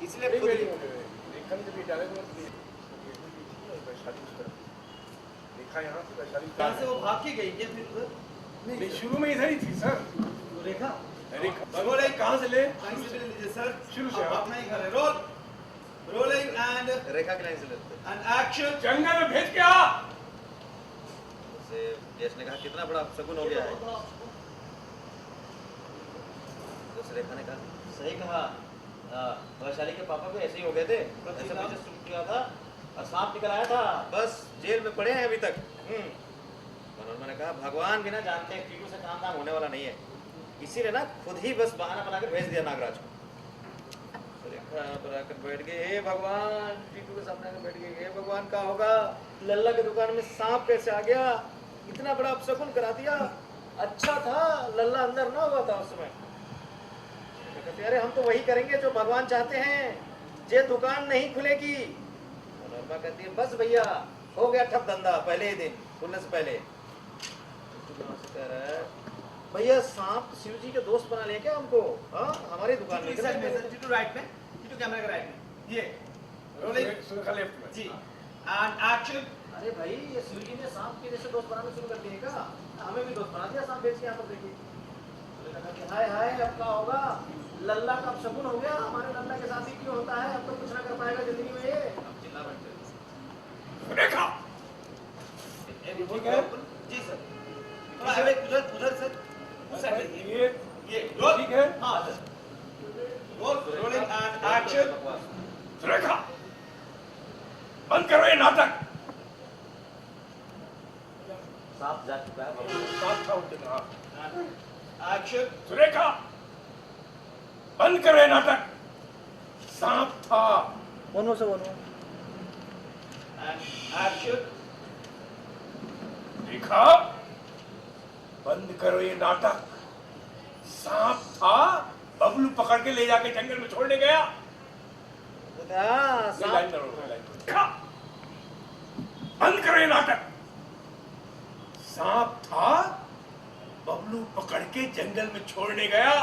इसलिए नहीं खुद मेरी लेखन के लिए डाले तो वैशाली उस तरफ देखा यहाँ से वैशाली यहाँ से वो भाग के गई क्या फिर उधर? नहीं शुरू में इधर ही थी सर। रेखा रोल कहाँ से ले लीजिए सर, शुरू से अपना ही घर है। रोलिंग एंड रेखा की लाइन से लेते हैं। And action. जंगल में भेज के आ। जैसे यश ने कहा कितना बड़ा शगुन हो गया है, जैसे रेखा ने कहा सही कहा, वैशाली के पापा भी ऐसे ही हो गए थे, ऐसे बिजनेस शुरू किया था और सांप निकल आया था, बस जेल में पड़े हैं अभी तक। मनोरमा ने कहा भगवान बिना जानते हैं टीटू से काम होने वाला नहीं है, इसीलिए ना खुद ही बस बहाना बनाकर भेज दिया नागराज को। रेखा पर आकर बैठ गए, हे भगवान, टीटू के सामने आकर बैठ गए, हे भगवान क्या होगा, लल्ला की दुकान में सांप कैसे आ गया, इतना बड़ा अपशकुन करा दिया, अच्छा था लल्ला अंदर ना हुआ था उस समय। कहते अरे हम तो वही करेंगे जो भगवान चाहते हैं, ये दुकान नहीं खुलेगी। मनोरमा कहती है बस भैया हो गया ठप धंधा पहले ही दिन खुलने से पहले। कह रहा है भैया सांप शिव जी के दोस्त बना लिया क्या हमको, हाँ हमारी दुकान में टीटू राइट में, टीटू कैमरा के राइट में, ये रोलिंग सुरखा लेफ्ट में जी एंड एक्शन। अरे भाई ये शिव जी ने सांप के जैसे दोस्त बनाना शुरू कर दिए क्या, हमें भी दोस्त बना दिया सांप बेच के। यहाँ पर देखिए हाय हाय अब क्या होगा, लल्ला का अपशकुन हो गया, हमारे लल्ला के साथ ही क्यों होता है, अब तो कुछ ना कर पाएगा जिंदगी में ये। चिल्ला बैठते रेखा ठीक है जी सर, थोड़ा उधर सर, ये ठीक है। हाँ sir, rolling and action. Surekha बंद करो ये नाटक। सांप जा चुका है सांप था उनके नाम। एक्शन। सुरेखा बंद करो ये नाटक, सांप था। One more and action. देखा बंद करो ये नाटक, सांप था, बबलू पकड़ के ले जाके जंगल में छोड़ने गया। लाइन करो, देखा बंद करो ये नाटक, सांप था, बबलू पकड़ के जंगल में छोड़ने गया।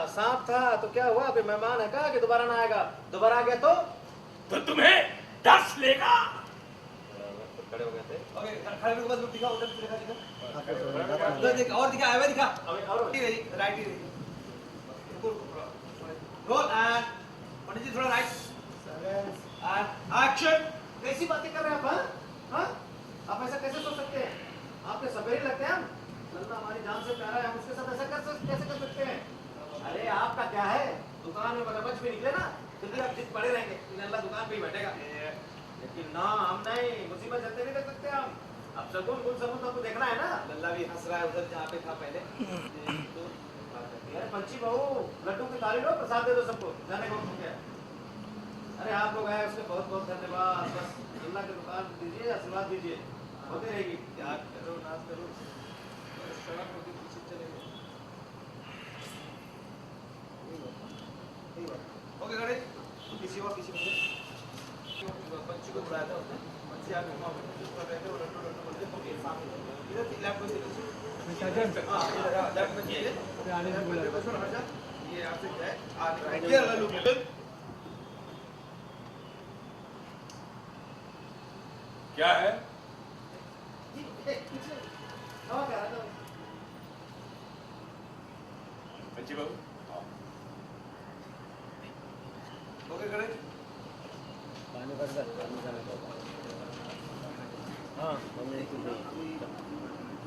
सांप था तो क्या हुआ, फिर मेहमान है क्या कि दोबारा ना आएगा, दोबारा आ गया तो तुम्हें डस लेगा। खड़े हो गए थे। ओके खड़े होकर बस दिखा, उधर दिखा उधर दिखा और दिखा, आगे दिखा, ठीक है राइट ही रोल एंड पंडित जी थोड़ा राइट एंड एक्शन। कैसी बातें कर रहे हैं आप, हाँ? आप ऐसा कैसे सोच सकते हैं, आपके सवेरे लगते हैं हम, लल्ला हमारी जान से प्यारा है, हम उसके साथ ऐसा कैसे कर सकते हैं। अरे आपका क्या है, दुकान में मगरमच्छ भी निकले ना फिर भी आप जिद पड़े रहेंगे कि लल्ला दुकान पे ही बैठेगा, लेकिन ना हम नहीं, मुसीबत चलते नहीं रख सकते हम। अब सगुन गुल सगुन तो आपको देखना है ना। लल्ला भी हंस रहा है उधर जहाँ पे था पहले। अरे पंची बहू लड्डू की थाली लो, प्रसाद दे दो सबको, जाने को क्या। अरे आप लोग आए उसके बहुत बहुत धन्यवाद, बस अल्लाह की दुकान दीजिए, आशीर्वाद दीजिए, होती रहेगी। याद करो नाच करो, सड़क होती पीछे चलेंगे। ओके गणेश किसी और किसी पंची को बुलाया था उसने, पंची आके वहाँ बैठे और लड्डू लड्डू बोलते इधर लैब में ये आपसे क्या है ये लल्लू क्या है पंची बाबू ओके गणेश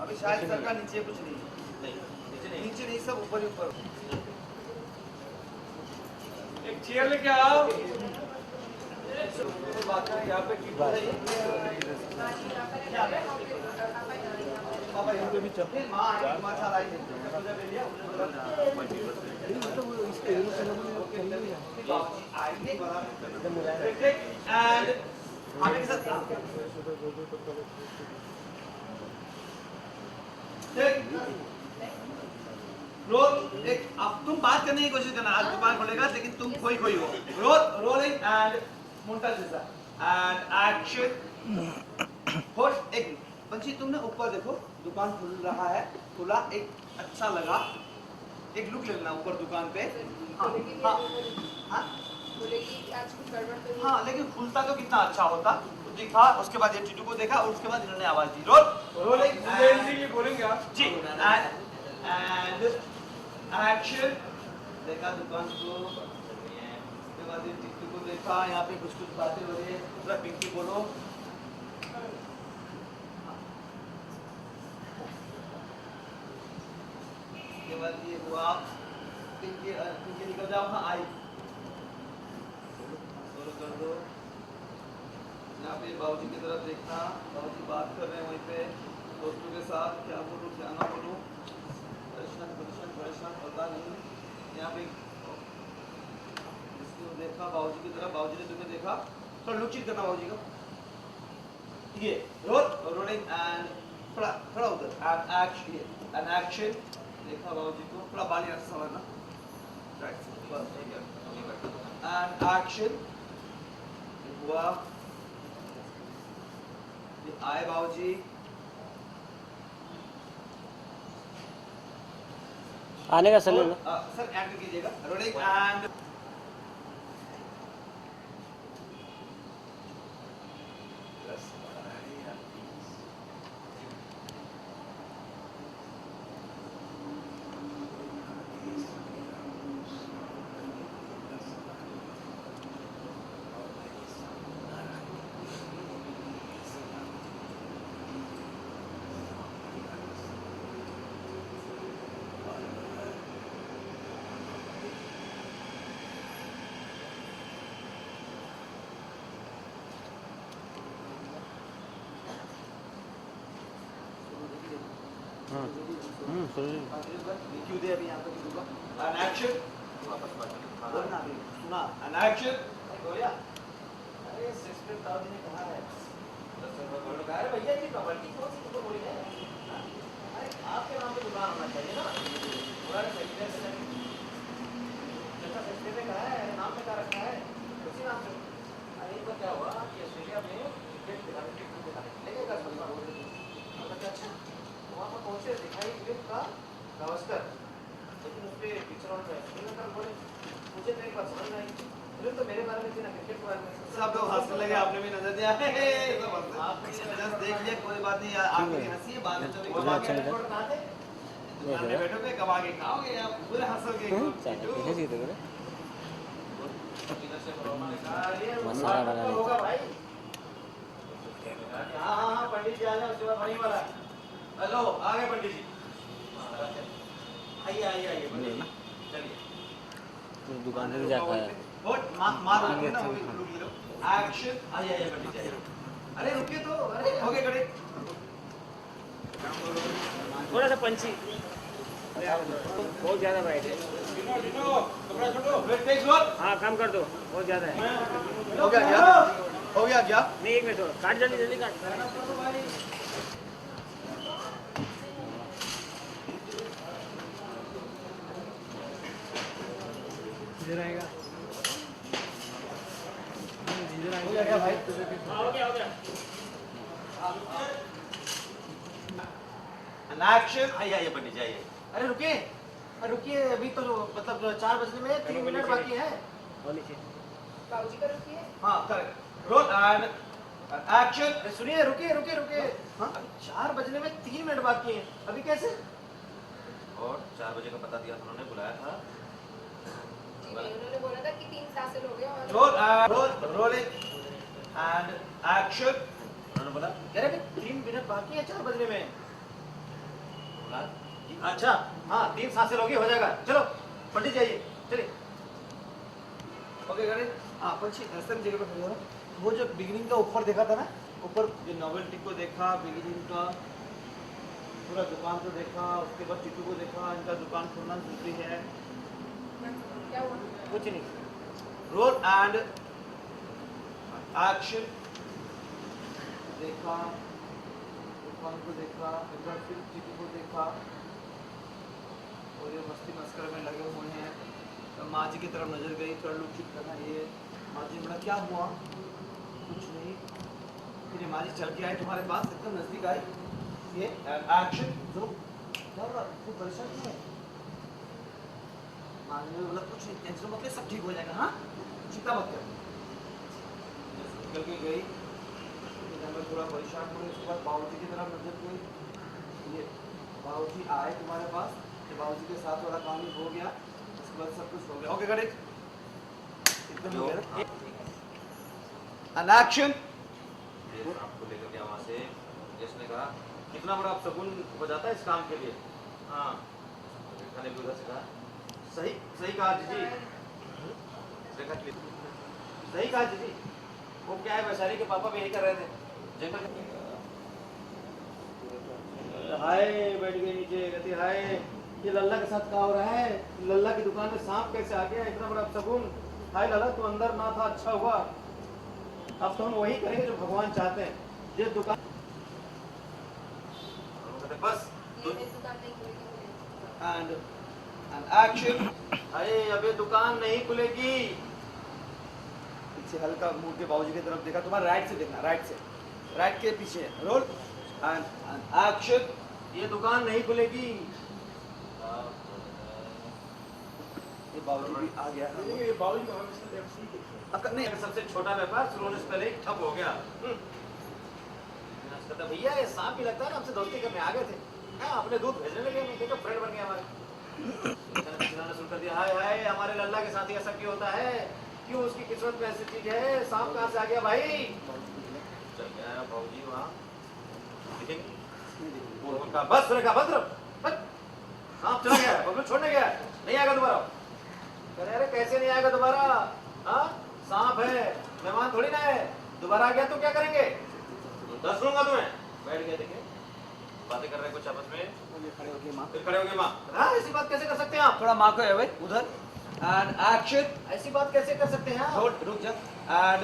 अभी शायद सर का नीचे कुछ नहीं, नीचे नहीं सब ऊपर ही ऊपर। एक चेयर लेके आओ। बात है यहाँ पे टीटू है, पापा यहाँ पे भी चल माँ सारा ही ले लिया एंड आगे के साथ रोल एक अब तुम बात करने की कोशिश करना, आज दुकान खोलेगा लेकिन तुम खोई खोई हो। रोलिंग एंड मुंटा जैसा एंड एक्शन। होल्ड एक पंछी तुमने ऊपर देखो, दुकान खुल रहा है, खुला एक अच्छा लगा एक लुक ले लेना ऊपर दुकान पे। हाँ बोलेगी हाँ हाँ बोलेगी कि आज कुछ गड़बड़ तो नहीं। हाँ, लेकिन खुलता तो कितना अच्छा होता। तो दिखा, उसके बाद ये टीटू को देखा और उसके बाद इन्होंने आवाज दी, रोल रोलिंग ये बोलेंगे आप जी एंड एक्शन। देखा दुकान को, उसके बाद ये टीटू को देखा, यहाँ पे कुछ कुछ बातें हो रही है, थोड़ा पिंकी बोलो। उसके बाद ये हुआ, पिंकी पिंकी निकल जाओ, हाँ आई कर दो। यहाँ पे बाबूजी की तरफ देखना, बाबूजी बात कर रहे हैं वहीं पे दोस्तों के साथ, क्या बोलूँ क्या ना बोलूँ, परेशान परेशान परेशान पता नहीं। यहाँ पे इसको देखा बाबूजी की तरफ, बाबूजी ने तुम्हें देखा, थोड़ा लुक चीज करना बाबूजी का, ये रोलिंग एंड थोड़ा थोड़ा उधर एंड एक्शन। देखा बाबूजी को, थोड़ा बाली ऐसा समझना, राइट बस ठीक है एंड एक्शन। हुआ ये आए बाबूजी, आने का सर सर एक्ट कीजिएगा, रोलिंग एंड क्यों दे अभी यहाँ पे दूंगा एंड एक्शन। वापस बात बोलना अभी सुना एंड एक्शन। बोलिया अरे 6,000 ने कहा है, अरे भैया जी कबड्डी कौन सी तो बोली है, अरे आपके नाम पे दुकान होना चाहिए ना, पूरा सेक्टर से जैसा सेक्टर में कहा है नाम पे क्या रखा है उसी नाम से। अरे एक बार क्या हुआ कि ऑस्ट्रेलिया में क्रिकेट दिखाने लगेगा अच्छा, वहाँ पर पहुँचे दिखाई क्रिकेट का गावस्कर, लेकिन उस पर पिक्चर ऑन है, बोले मुझे तो एक बात समझ में आई, फिल्म तो मेरे बारे में थी ना, क्रिकेट के बारे में। सब लोग हंसने लगे, आपने भी नजर दिया, आपने जस्ट देख लिया, कोई बात नहीं, आपकी हंसी है, बाद में तो कमा के रिकॉर्ड बना दे, दुकान में बैठोगे कमा के खाओगे, आप पूरे हंसोगे। मसाला बना लेते होगा भाई, हाँ हाँ हाँ पंडित जी आ जाओ, उसके बाद वहीं वाला। हेलो आ गए पंडित जी, आइए आइए आइए पंडित जी, चलिए दुकान से जाकर आया। बहुत मार रहे ना, एक्शन। आइए आइए पंडित जी, अरे रुकिए तो, अरे हो गए खड़े, थोड़ा सा पंछी बहुत ज्यादा ब्राइट है। कपड़ा छोड़ो, वेट टेक रोल। हाँ कम कर दो, बहुत ज्यादा है। हो गया क्या, हो गया क्या, नहीं एक मिनट और काट, जल्दी जल्दी काट। इधर आएगा, इधर हो गया क्या भाई, हाँ हो गया हो गया। एक्शन। आइए आइए पंडित जी आइए। अरे रुकिए, अरे रुकिए, अभी तो मतलब 4 बजने में 3 मिनट बाकी है। और नीचे बाबूजी का रुकिए। हाँ करेक्ट, रोल एंड एक्शन। सुनिए, रुकिए रुकिए रुकिए, हाँ अभी 4 बजने में 3 मिनट बाकी है, अभी कैसे? और 4 बजे का पता दिया था, उन्होंने बुलाया था। जी नहीं, उन्होंने बोला था कि 3 साल हो गए और रोल रोलिंग एंड एक्शन। उन्होंने बोला कह रहे 3 मिनट बाकी है 4 बजने में। बोला अच्छा हाँ, 3 सांसें लोगे हो जाएगा, चलो पंडित जाइए, चलिए। ओके करे, हाँ पंछी ऐसे जगह पे खड़े हो ना, वो जो बिगिनिंग का ऊपर देखा था ना, ऊपर जो नोवेल्टी को देखा, बिगिनिंग का पूरा दुकान को देखा, उसके बाद टीटू को देखा, इनका दुकान खोलना जरूरी है। क्या हुआ? कुछ नहीं। Roll and action. देखा दुकान को देखा, एक बार फिर टीटू को देखा, और ये मस्ती मस्कर में लगे हुए हैं। तो माँ जी की तरफ नजर गई, थोड़ा लुक ठीक करना, ये माँ जी बोला क्या हुआ, कुछ नहीं, फिर ये माँ जी चल के आए तुम्हारे पास, एकदम नजदीक आई, ये एक्शन। क्या हुआ, तू परेशान क्यों है? हाँ मैंने बोला कुछ नहीं टेंशन मत ले सब ठीक हो जाएगा हाँ चिंता मत कर निकल के गई मैं थोड़ा परेशान हुई उसके बाद बाबूजी की तरफ नजर गई ये बाबूजी आए तुम्हारे पास तो बाबूजी के साथ थोड़ा काम हो गया उसके बाद सब कुछ हो गया ओके गणेश एकदम हो गया एन एक्शन आपको लेकर गया वहाँ से जिसने कहा कितना बड़ा शगुन हो जाता है इस काम के लिए हाँ रेखा ने भी उधर से कहा सही सही कहा जीजी रेखा के लिए सही कहा जीजी वो क्या है वैशाली के पापा भी यही कर रहे थे हाय बैठ गई नीचे कहती हाय ये लल्ला के साथ क्या हो रहा है लल्ला की दुकान में सांप कैसे आ गया इतना बड़ा शगुन हाय लल्ला तू अंदर ना था अच्छा हुआ अब तो हम वही करेंगे जो भगवान चाहते हैं ये दुकान बस ये मेरी दुकान नहीं खुलेगी एंड एन एक्शन अरे अबे दुकान नहीं खुलेगी पीछे हल्का मुड़ के बाबूजी की तरफ देखा तुम्हारा राइट से देखना राइट के पीछे रोल एंड एन एक्शन ये दुकान नहीं खुलेगी ये बाबूजी भी आ गया ये बाउल को हमेशा लेफ्ट से ही देखते हैं। आपका नहीं सबसे छोटा व्यापार शुरू होने से पहले ही ठप हो गया कहता भैया ये सांप भी लगता है ना हमसे दोस्ती करने आ गए थे हाँ अपने दूध भेजने लगे मैं देखो फ्रेंड बन गया हमारे चिल्लाना शुरू कर दिया हाय हाय हमारे लल्ला के साथ ही ऐसा क्यों होता है क्यों उसकी किस्मत में ऐसी चीज है सांप कहाँ से आ गया भाई चल गया भाऊजी वहाँ देखेंगे उनका बस रेखा भद्र सांप चला गया बबलू छोड़ने गया नहीं आएगा दोबारा कह रहे अरे कैसे नहीं आएगा दोबारा हाँ सांप है मेहमान थोड़ी ना है दोबारा आ गया तो क्या करेंगे दस लूंगा तुम्हें बैठ गया देखे बातें कर रहे हैं कुछ आपस में खड़े हो गए माँ फिर खड़े हो गए माँ हाँ ऐसी बात कैसे कर सकते हैं आप थोड़ा माँ को है भाई उधर एंड एक्शन ऐसी बात कैसे कर सकते हैं आप होल्ड रुक जा एंड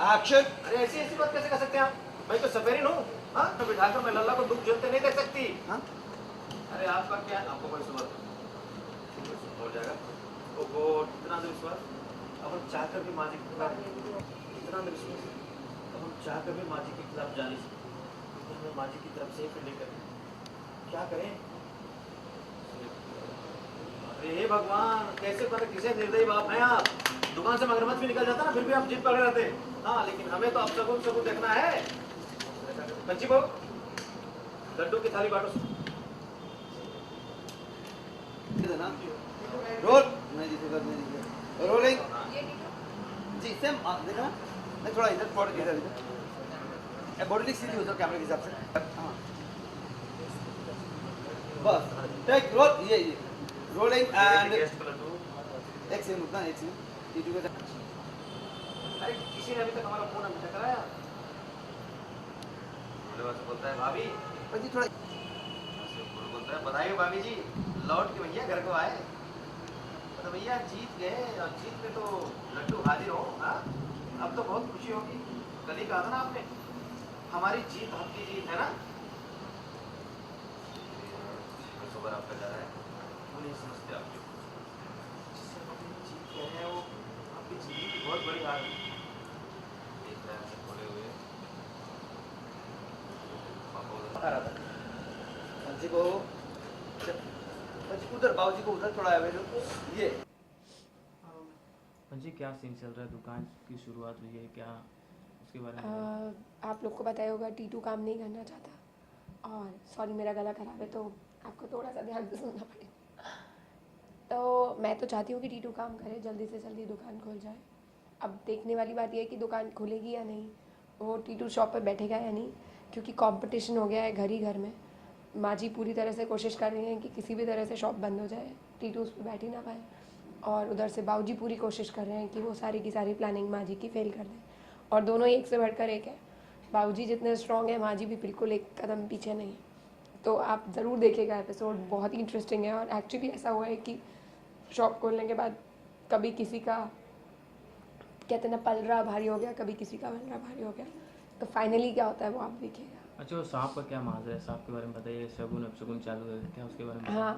एक्शन अरे ऐसी ऐसी बात कैसे कर सकते हैं आप मैं तो सफेरिन हूँ हाँ तो बिठाकर मैं लल्ला को दुख झेलते नहीं देख सकती हाँ अरे आपका क्या आपको कोई सुबह हो जाएगा वो इतना अंधविश्वास अब हम चाहकर भी माँ जी के खिलाफ इतना अंधविश्वास अब हम चाहकर भी माँ जी के खिलाफ जाने से हमें माँ जी की तरफ से ही फिर लेकर क्या करें अरे हे भगवान कैसे पता किसे निर्दयी बाप है आप दुकान से मगरमच्छ भी निकल जाता ना फिर भी आप जिद पकड़े रहते हाँ लेकिन हमें तो अब सबूत सबूत देखना है बच्ची बहू लड्डू की थाली बांटो ना रोल नहीं जी रोलिंग ये टीटू जी सेम देखा नहीं थोड़ा इधर थोड़ा इधर बॉडी सीधी हो जाओ कैमरे के हिसाब से हाँ बस टेक रोल ये रोलिंग एंड गेस्ट का लड्डू एक सेकंड रुकना एक सेकंड टीटू का अरे किसी ने अभी तक हमारा फोन अभी तक कराया बोलता है भाभी जी थोड़ा बोलता है बताइए भाभी जी लौट के भैया घर को आए तो भैया जीत गए और जीत में तो लड्डू हाजिर हो हाँ अब तो बहुत खुशी होगी कल ही कहा था ना आपने हमारी जीत आपकी जीत है ना खबर आपका जा रहा है वो नहीं समझते आपके जिससे हम अपनी जीत कह रहे हैं वो आपकी जीत की बहुत बड़ी हार है देख रहे हैं खोले हुए आ रहा था पंची को पंची उधर बाबूजी को उधर थोड़ा है ये पंजी क्या सीन चल रहा है दुकान की शुरुआत हुई है क्या उसके बारे में आप लोग को बताया होगा टीटू काम नहीं करना चाहता और सॉरी मेरा गला खराब है तो आपको थोड़ा सा ध्यान से सुनना पड़ेगा तो मैं तो चाहती हूँ कि टीटू काम करे जल्दी से जल्दी दुकान खुल जाए अब देखने वाली बात यह है कि दुकान खुलेगी या नहीं वो टीटू शॉप पे बैठेगा या नहीं क्योंकि कंपटीशन हो गया है घर ही घर में माँ जी पूरी तरह से कोशिश कर रही हैं कि किसी भी तरह से शॉप बंद हो जाए टीटू उस पर बैठ ही ना पाए और उधर से बाबूजी पूरी कोशिश कर रहे हैं कि वो सारी की सारी प्लानिंग माँ जी की फेल कर दें और दोनों एक से बढ़कर एक है बाबूजी जितने स्ट्रॉन्ग हैं माँ जी भी बिल्कुल एक कदम पीछे नहीं है तो आप ज़रूर देखिएगा एपिसोड बहुत ही इंटरेस्टिंग है और एक्चुअली ऐसा हुआ है कि शॉप खोलने के बाद कभी किसी का कहते ना पलरा भारी हो गया कभी किसी का पलरा भारी हो गया तो फाइनली क्या होता है वो आप देखिएगा अच्छा वो सांप का क्या माजरा है सांप के बारे में बताइए शगुन अपशगुन चालू है क्या उसके बारे में हाँ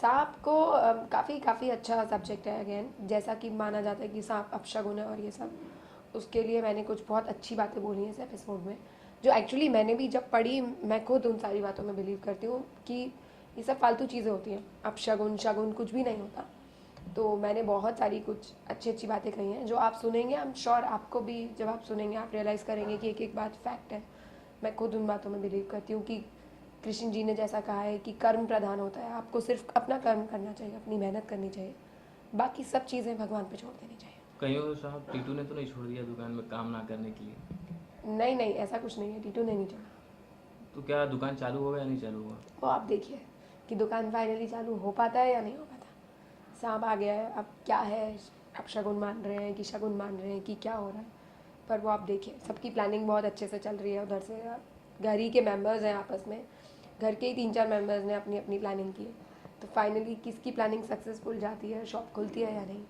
सांप को काफ़ी अच्छा सब्जेक्ट है अगेन जैसा कि माना जाता है कि सांप अपशगुन है और ये सब उसके लिए मैंने कुछ बहुत अच्छी बातें बोली हैं इस एपिसोड में जो एक्चुअली मैंने भी जब पढ़ी मैं खुद उन सारी बातों में बिलीव करती हूँ कि ये सब फालतू चीज़ें होती हैं अपशगुन शगुन कुछ भी नहीं होता तो मैंने बहुत सारी कुछ अच्छी अच्छी बातें कही हैं जो आप सुनेंगे, आई एम श्योर आपको भी जब आप सुनेंगे आप रियलाइज़ करेंगे कि एक एक बात फैक्ट है। मैं खुद उन बातों में बिलीव करती हूँ कि कृष्ण जी ने जैसा कहा है कि कर्म प्रधान होता है, आपको सिर्फ अपना कर्म करना चाहिए, अपनी मेहनत करनी चाहिए, बाकी सब चीज़ें भगवान पे छोड़ देनी चाहिए। कहीं और साहब टीटू ने तो नहीं छोड़ दिया दुकान में काम ना करने के लिए? नहीं नहीं, ऐसा कुछ नहीं है, टीटू ने नहीं छोड़ा। तो क्या दुकान चालू होगा या नहीं चालू होगा? वो आप देखिए कि दुकान फाइनली चालू हो पाता है या नहीं हो पाता। सांप आ गया है, अब क्या है, आप शगुन मान रहे हैं कि शगुन मान रहे हैं कि क्या हो रहा है, पर वो आप देखिए सबकी प्लानिंग बहुत अच्छे से चल रही है। उधर से घर ही के मेंबर्स हैं, आपस में घर के ही 3-4 मेंबर्स ने अपनी अपनी प्लानिंग की है, तो फाइनली किसकी प्लानिंग सक्सेसफुल जाती है, शॉप खुलती है या नहीं,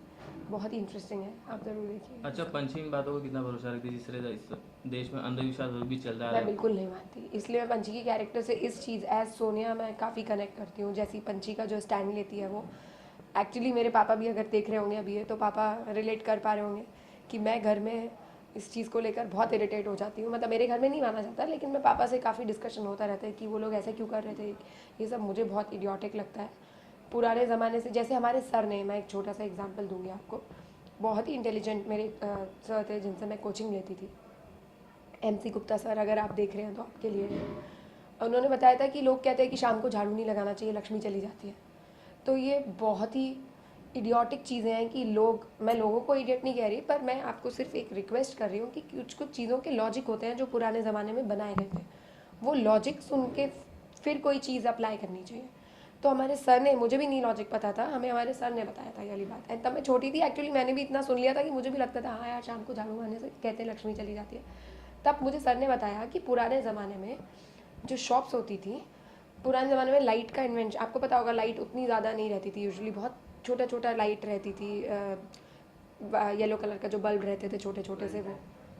बहुत ही इंटरेस्टिंग है, आप ज़रूर देखिए। अच्छा, पंछी इन बातों को कितना भरोसा रखती है जिस तरह इस देश में अंधविश्वास भी चल रहा मैं है? बिल्कुल नहीं मानती, इसलिए मैं पंछी के कैरेक्टर से इस चीज़ एज सोनिया मैं काफ़ी कनेक्ट करती हूँ। जैसी पंछी का जो स्टैंड लेती है वो एक्चुअली मेरे पापा भी अगर देख रहे होंगे अभी ये, तो पापा रिलेट कर पा रहे होंगे कि मैं घर में इस चीज़ को लेकर बहुत इरिटेट हो जाती हूँ। मतलब मेरे घर में नहीं माना जाता, लेकिन मैं पापा से काफ़ी डिस्कशन होता रहता है कि वो लोग ऐसे क्यों कर रहे थे, ये सब मुझे बहुत इडियोटिक लगता है। पुराने ज़माने से जैसे हमारे सर ने, मैं एक छोटा सा एग्जांपल दूंगी आपको, बहुत ही इंटेलिजेंट मेरे सर थे जिनसे मैं कोचिंग लेती थी, MC गुप्ता सर, अगर आप देख रहे हैं तो आपके लिए है। उन्होंने बताया था कि लोग कहते हैं कि शाम को झाड़ू नहीं लगाना चाहिए, लक्ष्मी चली जाती है। तो ये बहुत ही इडियोटिक चीज़ें हैं कि लोग, मैं लोगों को इडियट नहीं कह रही, पर मैं आपको सिर्फ एक रिक्वेस्ट कर रही हूँ कि कुछ कुछ चीज़ों के लॉजिक होते हैं जो पुराने ज़माने में बनाए गए थे, वो लॉजिक सुन के फिर कोई चीज़ अप्लाई करनी चाहिए। तो हमारे सर ने, मुझे भी नहीं लॉजिक पता था, हमें हमारे सर ने बताया था ये वाली बात। एंड तब मैं छोटी थी एक्चुअली, मैंने भी इतना सुन लिया था कि मुझे भी लगता था हाँ यार शाम को झाड़ू मारने से कहते हैं लक्ष्मी चली जाती है। तब मुझे सर ने बताया कि पुराने ज़माने में जो शॉप्स होती थी, पुराने ज़माने में लाइट का इन्वेंशन, आपको पता होगा लाइट उतनी ज़्यादा नहीं रहती थी, यूजुअली बहुत छोटा छोटा लाइट रहती थी, येलो कलर का जो बल्ब रहते थे छोटे छोटे से वो।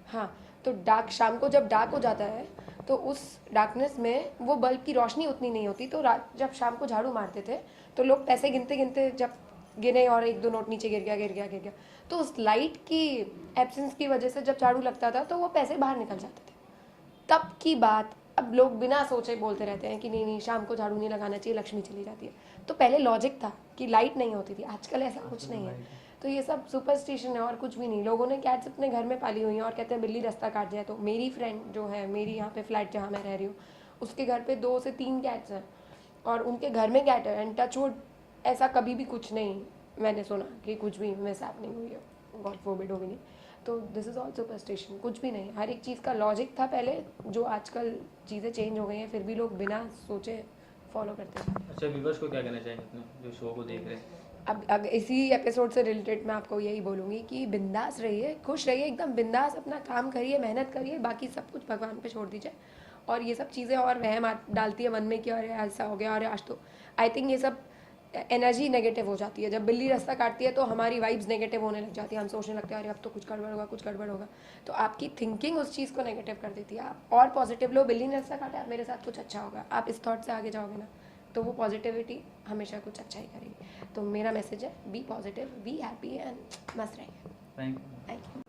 हाँ, तो डार्क, शाम को जब डार्क हो जाता है तो उस डार्कनेस में वो बल्ब की रोशनी उतनी नहीं होती, तो रात जब शाम को झाड़ू मारते थे तो लोग पैसे गिनते गिनते जब गिने और 1-2 नोट नीचे गिर गया, तो उस लाइट की एब्सेंस की वजह से जब झाड़ू लगता था तो वो पैसे बाहर निकल जाते थे। तब की बात, अब लोग बिना सोचे बोलते रहते हैं कि नहीं नहीं शाम को झाड़ू नहीं लगाना चाहिए, लक्ष्मी चली जाती है। तो पहले लॉजिक था कि लाइट नहीं होती थी, आजकल ऐसा कुछ नहीं है। तो ये सब सुपरस्टिशन है और कुछ भी नहीं। लोगों ने कैट्स अपने घर में पाली हुई हैं और कहते हैं बिल्ली रास्ता काट जाए। तो मेरी फ्रेंड जो है, मेरी यहाँ पे फ्लैट जहाँ मैं रह रही हूँ, उसके घर पे 2 से 3 कैट्स हैं और उनके घर में कैट है, एंड टचवुड ऐसा कभी भी कुछ नहीं मैंने सुना कि कुछ भी मिस हैपनिंग हुई है, गॉड फॉरबिड हो भी नहीं। तो दिस इज़ ऑल सुपरस्टिशन, कुछ भी नहीं। हर एक चीज़ का लॉजिक था पहले, जो आजकल चीज़ें चेंज हो गई हैं फिर भी लोग बिना सोचे फॉलो करते हैं। अच्छा, व्यूवर्स को क्या कहना चाहिए अपने जो शो को देख रहे हैं? अब इसी एपिसोड से रिलेटेड मैं आपको यही बोलूँगी कि बिंदास रहिए, खुश रहिए, एकदम बिंदास अपना काम करिए, मेहनत करिए, बाकी सब कुछ भगवान पे छोड़ दीजिए। और ये सब चीज़ें और वहम डालती है मन में कि अरे ऐसा हो गया, अरे आज तो, आई थिंक ये सब एनर्जी नेगेटिव हो जाती है। जब बिल्ली रास्ता काटती है तो हमारी वाइब्स नेगेटिव होने लग जाती है, हम सोचने लगते हैं अरे अब तो कुछ गड़बड़ होगा, कुछ गड़बड़ होगा। तो आपकी थिंकिंग उस चीज़ को नेगेटिव कर देती है। आप और पॉजिटिव लो, बिल्ली ने रास्ता काटा, मेरे साथ कुछ अच्छा होगा, आप इस थॉट से आगे जाओगे ना, तो वो पॉजिटिविटी हमेशा कुछ अच्छा ही करेगी। तो मेरा मैसेज है, be positive, be happy and मस्त रहिए। Thank you. Thank you.